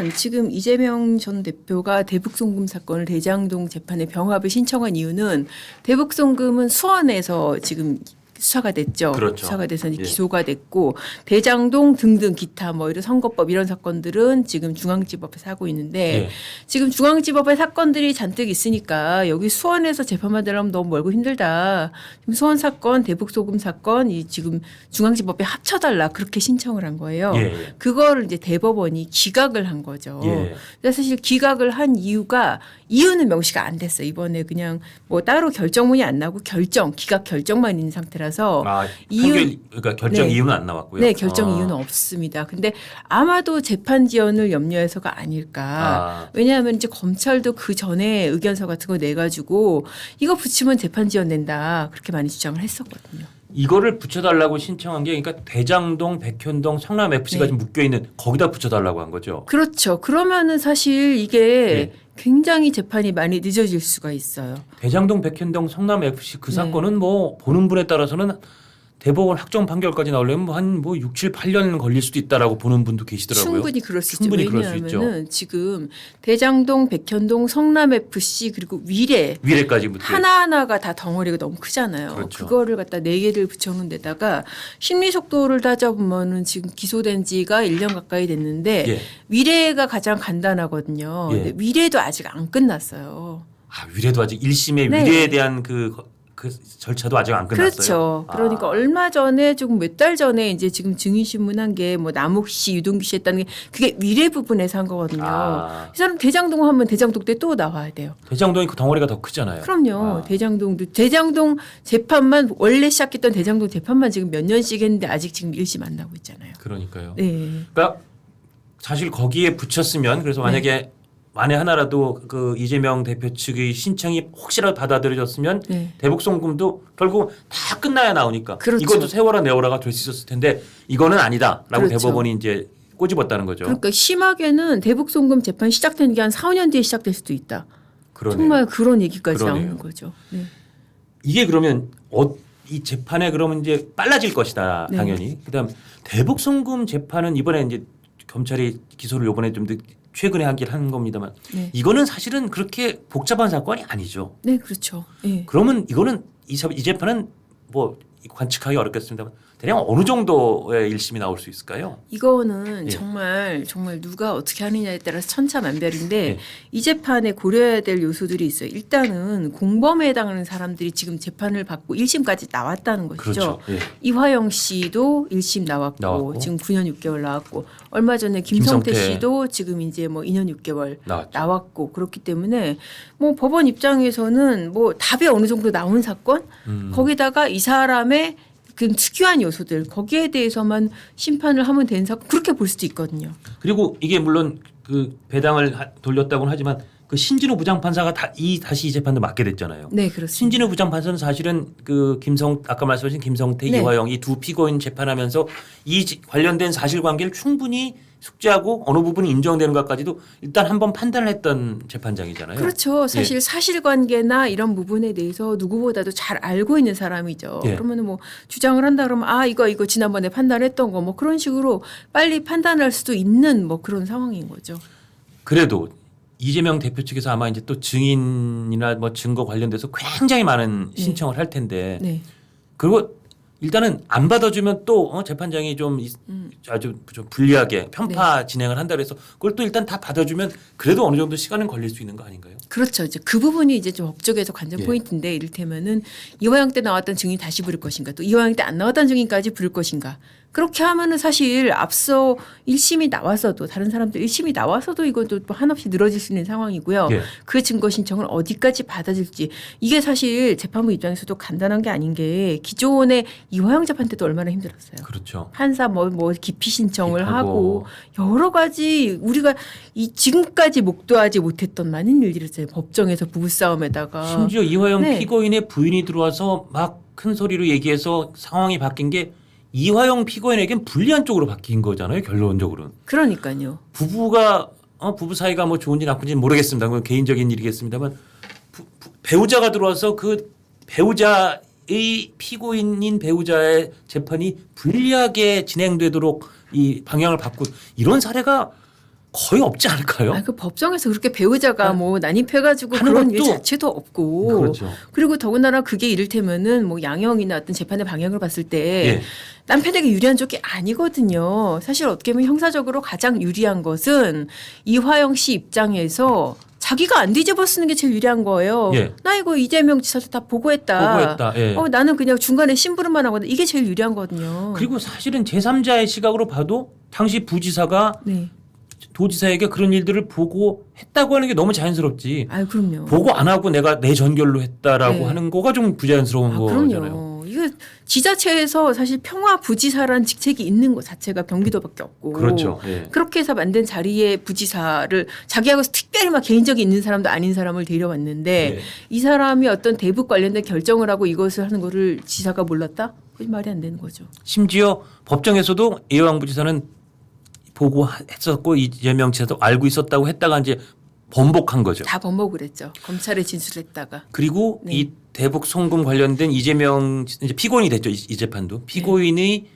일단 지금 이재명 전 대표가 대북송금 사건을 대장동 재판에 병합을 신청한 이유는 대북송금은 수원에서 지금 수사가 됐죠. 그렇죠. 수사가 돼서 이제 예. 기소가 됐고 대장동 등등 기타 뭐 이런 선거법 이런 사건들은 지금 중앙지법에서 하고 있는데 예. 지금 중앙지법에 사건들이 잔뜩 있으니까 여기 수원에서 재판받으려면 너무 멀고 힘들다. 지금 수원 사건, 대북소금 사건 이 지금 중앙지법에 합쳐달라 그렇게 신청을 한 거예요. 예, 예. 그거를 이제 대법원이 기각을 한 거죠. 예. 그래서 사실 기각을 한 이유는 명시가 안 됐어요. 이번에 그냥 뭐 따로 결정문이 안 나고 기각 결정만 있는 상태라서 그러니까 결정 네. 이유는 안 나왔고요. 네, 결정 이유는 없습니다. 근데 아마도 재판 지연을 염려해서가 아닐까. 왜냐하면 이제 검찰도 그 전에 의견서 같은 거 내가지고 이거 붙이면 재판 지연 낸다 그렇게 많이 주장을 했었거든요. 이거를 붙여달라고 신청한 게 그러니까 대장동, 백현동, 성남 FC가 네. 지금 묶여 있는 거기다 붙여달라고 한 거죠. 그렇죠. 그러면은 사실 이게 예. 굉장히 재판이 많이 늦어질 수가 있어요. 대장동, 백현동, 성남 FC 그 네. 사건은 뭐 보는 분에 따라서는 대법원 확정 판결까지 나오려면 한 6, 7, 8년 걸릴 수도 있다라고 보는 분도 계시더라고요. 충분히 그럴 수 충분히 있죠. 그럴 수 있죠. 왜냐하면은 지금 대장동, 백현동, 성남 FC 그리고 위례까지 붙어 하나하나가 다 덩어리가 너무 크잖아요. 그렇죠. 그거를 갖다 4개를 붙여놓은 데다가 심리 속도를 따져보면은 지금 기소된 지가 1년 가까이 됐는데 예. 위례가 가장 간단하거든요. 예. 근데 위례도 아직 안 끝났어요. 위례도 아직 1심의 네. 위례에 대한 그 절차도 아직 안 끝났어요. 그렇죠. 그러니까 얼마 전에 조금 몇 달 전에 이제 지금 증인신문한 게 뭐 남욱 씨, 유동규 씨 했다는 게 그게 위례 부분에서 한 거거든요. 이 사람 대장동 하면 대장동 때 또 나와야 돼요. 대장동이 그 덩어리가 더 크잖아요. 그럼요. 대장동 재판만 원래 시작했던 대장동 재판만 지금 몇 년씩 했는데 아직 지금 1심 안 나고 있잖아요. 그러니까요. 네. 그러니까 사실 거기에 붙였으면 그래서 만약에 만에 하나라도 그 이재명 대표 측의 신청이 혹시라도 받아들여졌으면 네. 대북송금도 결국 다 끝나야 나오니까 그렇죠. 이것도 세월아 내월아가 될 수 있었을 텐데 이거는 아니다라고 그렇죠. 대법원이 이제 꼬집었다는 거죠. 그러니까 심하게는 대북송금 재판 시작되는 게 한 4, 5년 뒤에 시작될 수도 있다. 그러네요. 정말 그런 얘기까지 그러네요. 나오는 거죠. 네. 이게 그러면 이 재판에 그러면 이제 빨라질 것이다 네. 당연히. 그다음 대북송금 재판은 이번에 이제 검찰이 기소를 이번에 좀 최근에 하긴 한 겁니다만 네. 이거는 사실은 그렇게 복잡한 사건이 아니죠. 네, 그렇죠. 네. 그러면 이거는 이 재판은 뭐 관측하기 어렵겠습니다만 대략 어느 정도의 1심이 나올 수 있을까요? 이거는 예. 정말 누가 어떻게 하느냐에 따라서 천차만별인데 예. 이 재판에 고려해야 될 요소들이 있어요. 일단은 공범에 해당하는 사람들이 지금 재판을 받고 1심까지 나왔다는 것이죠. 그렇죠. 예. 이화영 씨도 1심 나왔고 지금 9년 6개월 나왔고 얼마 전에 김성태 김성태. 씨도 지금 이제 뭐 2년 6개월 나왔죠. 나왔고 그렇기 때문에 뭐 법원 입장에서는 뭐 답이 어느 정도 나온 사건 거기다가 이 사람의 그 특유한 요소들 거기에 대해서만 심판을 하면 되는 사건 그렇게 볼 수도 있거든요. 그리고 이게 물론 그 배당을 돌렸다고는 하지만 그 신진우 부장판사가 다시 이 재판도 맡게 됐잖아요. 네, 그렇습니다. 신진우 부장판사는 사실은 그 아까 말씀하신 김성태, 네. 이화영 이 두 피고인 재판하면서 관련된 사실관계를 충분히 숙지하고 어느 부분이 인정되는 것까지도 일단 한번 판단을 했던 재판장이잖아요. 그렇죠. 사실 사실관계나 이런 부분에 대해서 누구보다도 잘 알고 있는 사람이죠. 예. 그러면 뭐 주장을 한다 그러면 이거 지난번에 판단했던 거 뭐 그런 식으로 빨리 판단할 수도 있는 뭐 그런 상황인 거죠. 그래도 이재명 대표 측에서 아마 이제 또 증인이나 뭐 증거 관련돼서 굉장히 많은 신청을 할 텐데 네. 그리고 일단은 안 받아주면 또 재판장이 좀 아주 좀 불리하게 편파 진행을 한다 그래서 그걸 또 일단 다 받아주면 그래도 어느 정도 시간은 걸릴 수 있는 거 아닌가요? 그렇죠. 이제 그 부분이 이제 좀 법적에서 관전 예. 포인트인데 이를테면은 이화영 때 나왔던 증인 다시 부를 것인가 또 이화영 때 안 나왔던 증인까지 부를 것인가 그렇게 하면은 사실 앞서 1심이 나왔어도 다른 사람들 1심이 나왔어도 이것도 뭐 한없이 늘어질 수 있는 상황이고요. 예. 그 증거 신청을 어디까지 받아줄지 이게 사실 재판부 입장에서도 간단한 게 아닌 게 기존의 이화영 재판 때도 얼마나 힘들었어요. 그렇죠. 판사 뭐 기피 신청을 기피하고. 하고 여러 가지 우리가 지금까지 목도하지 못했던 많은 일들이 있어요. 법정에서 부부싸움에다가 심지어 이화영 네. 피고인의 부인이 들어와서 막 큰 소리로 얘기해서 상황이 바뀐 게 이화영 피고인에겐 불리한 쪽으로 바뀐 거잖아요. 결론적으로는. 그러니까요. 부부 사이가 뭐 좋은지 나쁜지는 모르겠습니다. 그건 개인적인 일이겠습니다만 배우자가 들어와서 그 배우자의 피고인인 배우자의 재판이 불리하게 진행되도록 이 방향을 바꾼 이런 사례가 거의 없지 않을까요? 그 법정에서 그렇게 배우자가 뭐 난입해가지고 하는 그런 일 것도- 자체도 없고. 그렇죠. 그리고 더군다나 그게 이를테면은 뭐 양형이나 어떤 재판의 방향을 봤을 때 예. 남편에게 유리한 쪽이 아니거든요. 사실 어떻게 보면 형사적으로 가장 유리한 것은 이화영 씨 입장에서 자기가 안 뒤집어 쓰는 게 제일 유리한 거예요. 예. 나 이거 이재명 지사도 다 보고했다. 보고했다. 예. 나는 그냥 중간에 심부름만 하거든. 이게 제일 유리한 거거든요. 그리고 사실은 제3자의 시각으로 봐도 당시 부지사가 네. 도지사에게 그런 일들을 보고했다고 하는 게 너무 자연스럽지. 그럼요. 보고 안 하고 내가 내 전결로 했다라고 네. 하는 거가 좀 부자연스러운 거잖아요. 그럼요. 이거 지자체에서 사실 평화 부지사라는 직책이 있는 것 자체가 경기도밖에 없고. 그렇죠. 예. 그렇게 해서 만든 자리에 부지사를 자기하고 특별히 막 개인적이 있는 사람도 아닌 사람을 데려왔는데 예. 이 사람이 어떤 대북 관련된 결정을 하고 이것을 하는 거를 지사가 몰랐다? 그게 말이 안 되는 거죠. 심지어 법정에서도 이화영 부지사는 보고했었고 이재명 지사도 알고 있었다고 했다가 이제 번복한 거죠. 다 번복을 했죠. 검찰에 진술했다가. 그리고 네. 이 대북 송금 관련된 이재명 이제 피고인이 됐죠. 이 재판도 피고인이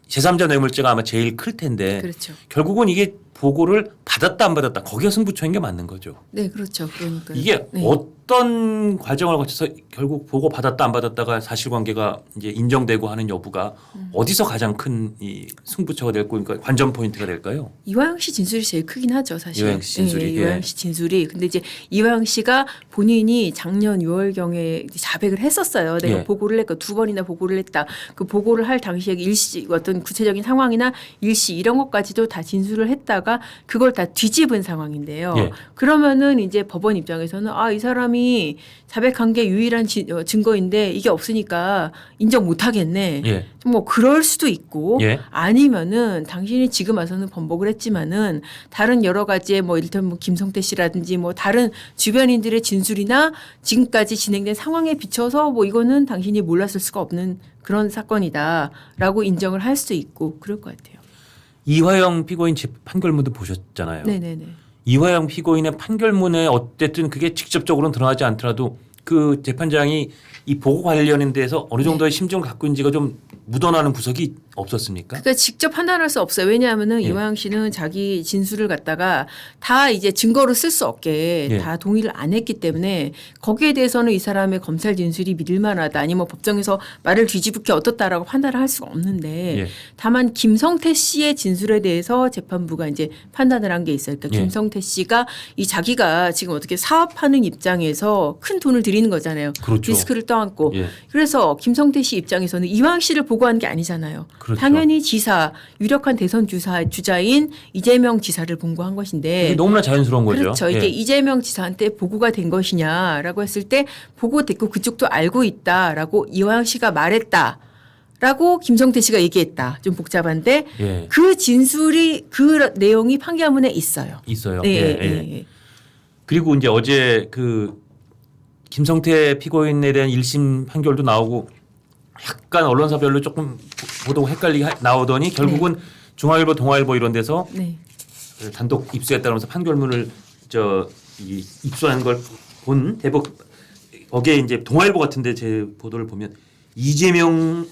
제3자 뇌물죄가 아마 제일 클 텐데 그렇죠. 결국은 이게 보고를 받았다 안 받았다 거기가 승부처인 게 맞는 거죠. 네, 그렇죠. 그러니까 이게 어떤 과정을 거쳐서 결국 보고 받았다 안 받았다가 사실관계가 이제 인정되고 하는 여부가 어디서 가장 큰 이 승부처가 될 거니까 관전 포인트가 될까요? 이화영 씨 진술이 제일 크긴 하죠, 사실. 이화영 씨 진술이, 예, 예. 이화영 씨 진술이. 근데 이제 이화영 씨가 본인이 작년 6월경에 자백을 했었어요. 내가 예. 보고를 했고 2번이나 보고를 했다. 그 보고를 할 당시에 일시 어떤 구체적인 상황이나 일시 이런 것까지도 다 진술을 했다가 그걸 다 뒤집은 상황인데요. 예. 그러면은 이제 법원 입장에서는 이 사람이 자백한 게 유일한 증거인데 이게 없으니까 인정 못 하겠네. 예. 뭐 그럴 수도 있고 예. 아니면은 당신이 지금 와서는 번복을 했지만은 다른 여러 가지의 뭐 이를테면 뭐 김성태 씨라든지 뭐 다른 주변인들의 진술이나 지금까지 진행된 상황에 비춰서 뭐 이거는 당신이 몰랐을 수가 없는 그런 사건이다라고 인정을 할 수도 있고 그럴 것 같아요. 이화영 피고인 판결문도 보셨잖아요. 네네네. 이화영 피고인의 판결문에 어쨌든 그게 직접적으로는 드러나지 않더라도 그 재판장이 이 보고 관련인 데서 어느 정도의 심정을 갖고 있는지가 좀 묻어나는 구석이 없었습니까? 그러니까 직접 판단할 수 없어요. 왜냐하면은 예. 이화영 씨는 자기 진술을 갖다가 다 이제 증거로 쓸 수 없게 예. 다 동의를 안 했기 때문에 거기에 대해서는 이 사람의 검찰 진술이 믿을 만하다 아니면 뭐 법정에서 말을 뒤집게 어떻다라고 판단을 할 수가 없는데 예. 다만 김성태 씨의 진술에 대해서 재판부가 이제 판단을 한 게 있어요. 그러니까 예. 김성태 씨가 이 자기가 지금 어떻게 사업하는 입장에서 큰 돈을 들이는 거잖아요. 그렇죠. 리스크를 떠안고. 예. 그래서 김성태 씨 입장에서는 이화영 씨를 보고한 게 아니잖아요. 그렇죠. 당연히 지사, 유력한 대선 주자인 이재명 지사를 본고한 이게 것인데 너무나 자연스러운 거죠. 그렇죠. 이게 예. 이재명 지사한테 보고가 된 것이냐라고 했을 때 보고됐고 그쪽도 알고 있다라고 이화영 씨가 말했다. 라고 김성태 씨가 얘기했다. 좀 복잡한데 예. 그 진술이 그 내용이 판결문에 있어요. 있어요. 네, 예, 예. 예. 그리고 이제 어제 그 김성태 피고인에 대한 1심 판결도 나오고 약간 언론사별로 조금 보도가 헷갈리게 나오더니 결국은 중앙일보, 동아일보 이런 데서 네. 단독 입수했다면서 판결문을 입수한 걸 본 대법 거기에 이제 동아일보 같은데 제 보도를 보면 이재명이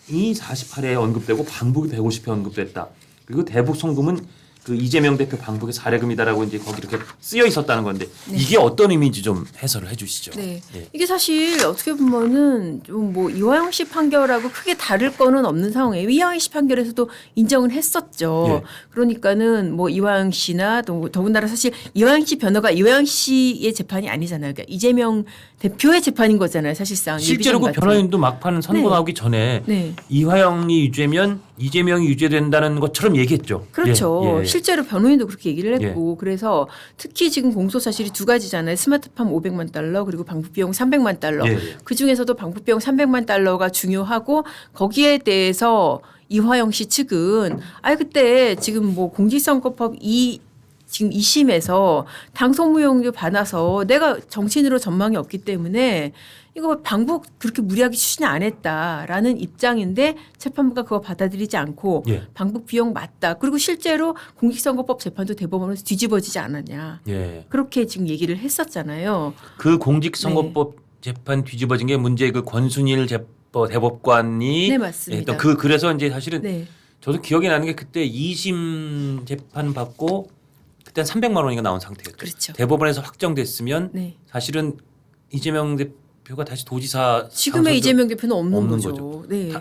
48회 언급되고 방북이 150회 언급됐다. 그리고 대북 송금은 그 이재명 대표 방북의 사례금이다라고 이제 거기 이렇게 쓰여 있었다는 건데 이게 어떤 의미인지 좀 해설을 해주시죠. 네. 예. 이게 사실 어떻게 보면은 좀 뭐 이화영 씨 판결하고 크게 다를 거는 없는 상황이에요. 이화영 씨 판결에서도 인정을 했었죠. 예. 그러니까는 뭐 이화영 씨나 또 더군다나 사실 이화영 씨 변호가 이화영 씨의 재판이 아니잖아요. 그러니까 이재명 대표의 재판인 거잖아요. 사실상. 실제로 그 예비전 같은. 변호인도 막판 선고 네. 나오기 전에 네. 이화영이 유죄면 이재명이 유죄된다는 것처럼 얘기했죠. 그렇죠. 예, 예. 실제로 변호인도 그렇게 얘기를 했고 그래서 특히 지금 공소 사실이 두 가지잖아요. 스마트팜 500만 달러 그리고 방북 비용 300만 달러. 예, 예. 그중에서도 방북 비용 300만 달러가 중요하고 거기에 대해서 이화영 씨 측은 그때 지금 뭐 공직선거법 지금 2심에서 당선무용료 받아서 내가 정치인으로 전망이 없기 때문에 이거 방북 그렇게 무리하게 추진 안 했다라는 입장인데 재판부가 그거 받아들이지 않고 예. 방북 비용 맞다. 그리고 실제로 공직선거법 재판도 대법원에서 뒤집어지지 않았냐. 예. 그렇게 지금 얘기를 했었잖아요. 그 공직선거법 재판 뒤집어진 게 문제 그 권순일 대법관이 네, 맞습니다. 했던 그래서 이제 사실은 네. 저도 기억이 나는 게 그때 2심 재판 받고 그때 300만 원이가 나온 상태였죠. 그렇죠. 대법원에서 확정됐으면 네. 사실은 이재명 대표가 다시 도지사 지금의 당선도 이재명 대표는 없는 없는 거죠. 네.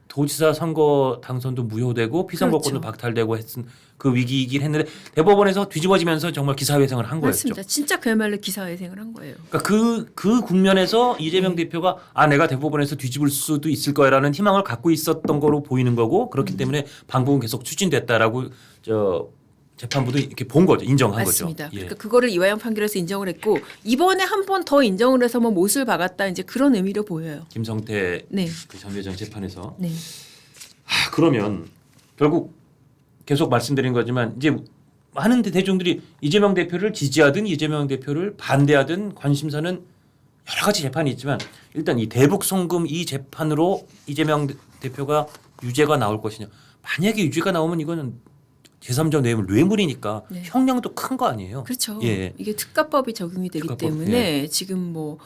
도지사 선거 당선도 무효되고 피선거권도 그렇죠. 박탈되고 했은 그 위기이긴 했는데 대법원에서 뒤집어지면서 정말 기사회생을 한 거였죠. 맞습니다. 진짜 그야말로 기사회생을 한 거예요. 그러니까 그 국면에서 이재명 대표가 내가 대법원에서 뒤집을 수도 있을 거야라는 희망을 갖고 있었던 거로 보이는 거고 그렇기 때문에 방법은 계속 추진됐다라고 재판부도 이렇게 본 거죠. 인정한 맞습니다. 거죠. 그러니까 그거를 이화영 판결에서 인정을 했고 이번에 한 번 더 인정을 해서 뭐 못을 박았다 이제 그런 의미로 보여요. 김성태 네. 그 전 회장 재판에서 네. 그러면 결국 계속 말씀드린 거지만 이제 많은 대중들이 이재명 대표를 지지하든 이재명 대표를 반대하든 관심사는 여러 가지 재판이 있지만 일단 이 대북 송금 이 재판으로 이재명 대표가 유죄가 나올 것이냐. 만약에 유죄가 나오면 이거는 제3자 뇌물이니까 네. 형량도 큰 거 아니에요. 그렇죠. 예. 이게 특가법이 적용이 되기 특가법, 때문에 지금 뭐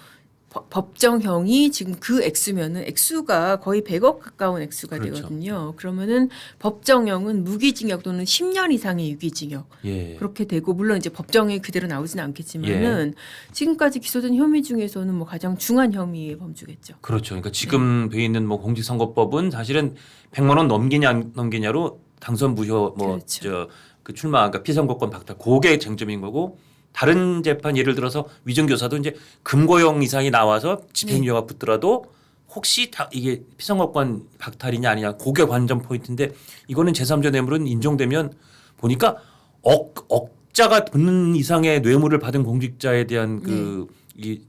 법정형이 지금 그 액수면은 액수가 거의 100억 가까운 액수가 그렇죠. 되거든요. 그러면은 법정형은 무기징역 또는 10년 이상의 유기징역 예. 그렇게 되고 물론 이제 법정이 그대로 나오지는 않겠지만은 지금까지 기소된 혐의 중에서는 뭐 가장 중한 혐의의 범주겠죠. 그렇죠. 그러니까 지금 돼 있는 뭐 공직선거법은 사실은 100만 원 넘기냐 안 넘기냐로 당선 무효 그렇죠. 그 출마 그러니까 피선거권 박탈 그게 쟁점인 거고 다른 재판 예를 들어서 위증교사도 이제 금고형 이상이 나와서 집행유예가 붙더라도 혹시 이게 피선거권 박탈이냐 아니냐 그게 관전 포인트인데 이거는 제3자 뇌물은 인정되면 보니까 억자가 붙는 이상의 뇌물을 받은 공직자에 대한 이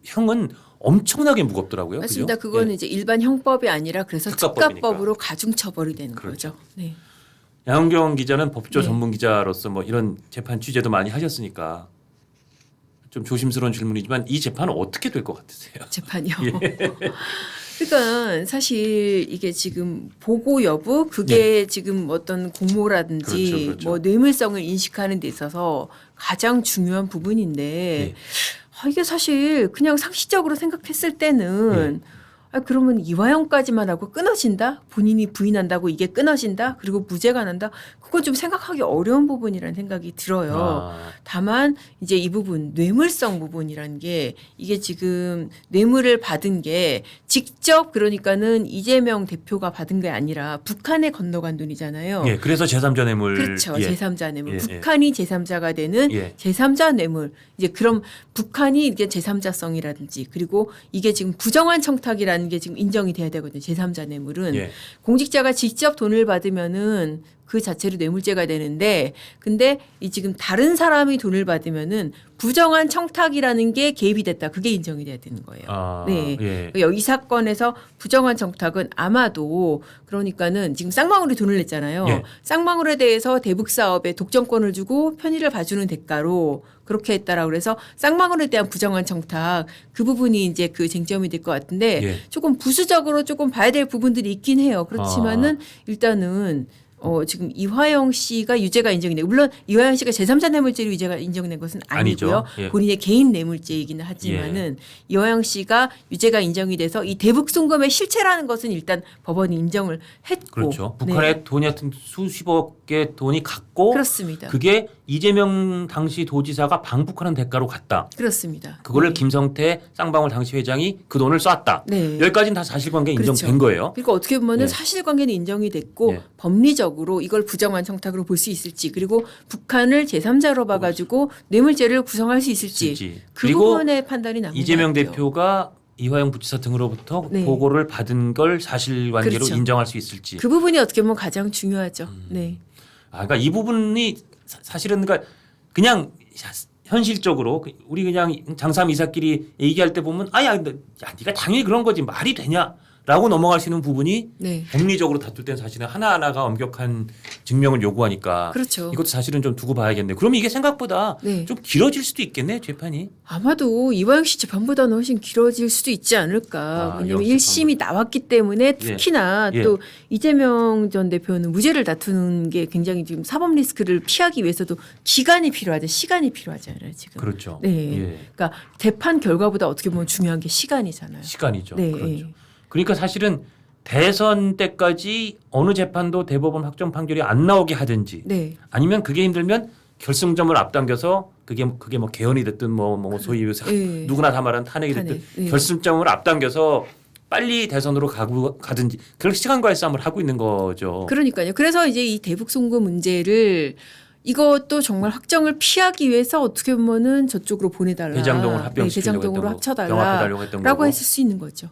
형은 엄청나게 무겁더라고요. 맞습니다. 그죠? 그거는 이제 일반 형법이 아니라 그래서 특가법이니까. 특가법으로 가중처벌이 되는 그렇죠. 거죠. 네. 양은경 기자는 법조 네. 전문 기자로서 뭐 이런 재판 취재도 많이 하셨으니까 좀 조심스러운 질문이지만 이 재판은 어떻게 될 것 같으세요? 재판이요. 예. 그러니까 사실 이게 지금 보고 여부 그게 지금 어떤 공모라든지 그렇죠, 그렇죠. 뭐 뇌물성을 인식하는 데 있어서 가장 중요한 부분인데 예. 이게 사실 그냥 상식적으로 생각했을 때는 그러면 이화영까지만 하고 끊어진다? 본인이 부인한다고 이게 끊어진다? 그리고 무죄가 난다? 그건 좀 생각하기 어려운 부분이라는 생각이 들어요. 다만 이제 이 부분 뇌물성 부분이라는 게 이게 지금 뇌물을 받은 게 직접 그러니까는 이재명 대표가 받은 게 아니라 북한에 건너간 돈이잖아요. 예, 그래서 제3자 뇌물. 그렇죠. 예. 제3자 뇌물. 예, 예. 북한이 제3자가 되는 예. 제3자 뇌물. 이제 그럼 북한이 이게 제3자성이라든지 그리고 이게 지금 부정한 청탁이라는 게 지금 인정이 돼야 되거든요. 제3자 뇌물은 예. 공직자가 직접 돈을 받으면은 그 자체로 뇌물죄가 되는데 근데 이 지금 다른 사람이 돈을 받으면은 부정한 청탁이라는 게 개입이 됐다. 그게 인정이 돼야 되는 거예요. 네. 예. 이 사건에서 부정한 청탁은 아마도 그러니까는 지금 쌍방울이 돈을 냈잖아요. 예. 쌍방울에 대해서 대북 사업에 독점권을 주고 편의를 봐주는 대가로 그렇게 했다라고 그래서 쌍방울에 대한 부정한 청탁 그 부분이 이제 그 쟁점이 될 것 같은데 예. 조금 부수적으로 조금 봐야 될 부분들이 있긴 해요. 그렇지만은 일단은 지금 이화영 씨가 유죄가 인정이 되고 물론 이화영 씨가 제3자 뇌물죄로 유죄가 인정된 것은 아니고요. 아니죠. 예. 본인의 개인 뇌물죄이기는 하지만은 이화영 씨가 유죄가 인정이 돼서 이 대북 송금의 실체라는 것은 일단 법원이 인정을 했고 그렇죠. 네. 북한에 돈이 하여튼 수십억의 돈이 갔고 그렇습니다. 그게 이재명 당시 도지사가 방북하는 대가로 갔다. 그렇습니다. 그거를 네. 김성태 쌍방울 당시 회장이 그 돈을 쐈다. 네. 여기까지는 다 사실관계 그렇죠. 인정된 거예요. 그러니까 어떻게 보면은 예. 사실관계는 인정이 됐고 예. 법리적으로 이걸 부정한 청탁으로 볼 수 있을지 그리고 북한을 제3자로 봐가지고 뇌물죄를 구성할 수 있을지 그 그리고 부분의 판단이 남은 이재명 것 같아요. 대표가 이화영 부지사 등으로부터 네. 보고를 받은 걸 사실관계로 그렇죠. 인정할 수 있을지. 그 부분이 어떻게 보면 가장 중요하죠. 네. 그러니까 이 부분이 사실은 그냥 현실적으로 우리 그냥 장삼 이사끼리 얘기할 때 보면 네가 당연히 그런 거지 말이 되냐라고 넘어갈 수 있는 부분이 네. 법리적으로 다툴 때는 사실은 하나하나가 엄격한 증명을 요구하니까 그렇죠. 이것도 사실은 좀 두고 봐야겠네. 그러면 이게 생각보다 네. 좀 길어질 수도 있겠네 재판이. 아마도 이화영 씨 재판보다는 훨씬 길어질 수도 있지 않을까. 왜냐하면 역시 1심이 나왔기 때문에 특히나 예. 또 이재명 전 대표는 무죄를 다투는 게 굉장히 지금 사법 리스크를 피하기 위해서도 기간이 필요하죠. 시간이 필요하잖아요. 지금. 그렇죠. 네. 예. 그러니까 재판 결과보다 어떻게 보면 중요한 게 시간이잖아요. 시간이죠. 네. 그렇죠. 그러니까 사실은 대선 때까지 어느 재판도 대법원 확정 판결이 안 나오게 하든지 네. 아니면 그게 힘들면 결승점을 앞당겨서 그게 뭐 개헌이 됐든 뭐 소위 예. 누구나 다 말하는 탄핵이 됐든 탄핵, 예. 결승점을 앞당겨서 빨리 대선으로 가든지 그런 시간과의 싸움을 하고 있는 거죠. 그러니까요. 그래서 이제 이 대북 송금 문제를 이것도 정말 확정을 피하기 위해서 어떻게 보면은 저쪽으로 보내달라. 대장동을 합병시키려고 대장동으로 했던 거, 합쳐달라라고 병합해달라고 했던 거고. 했을 수 있는 거죠.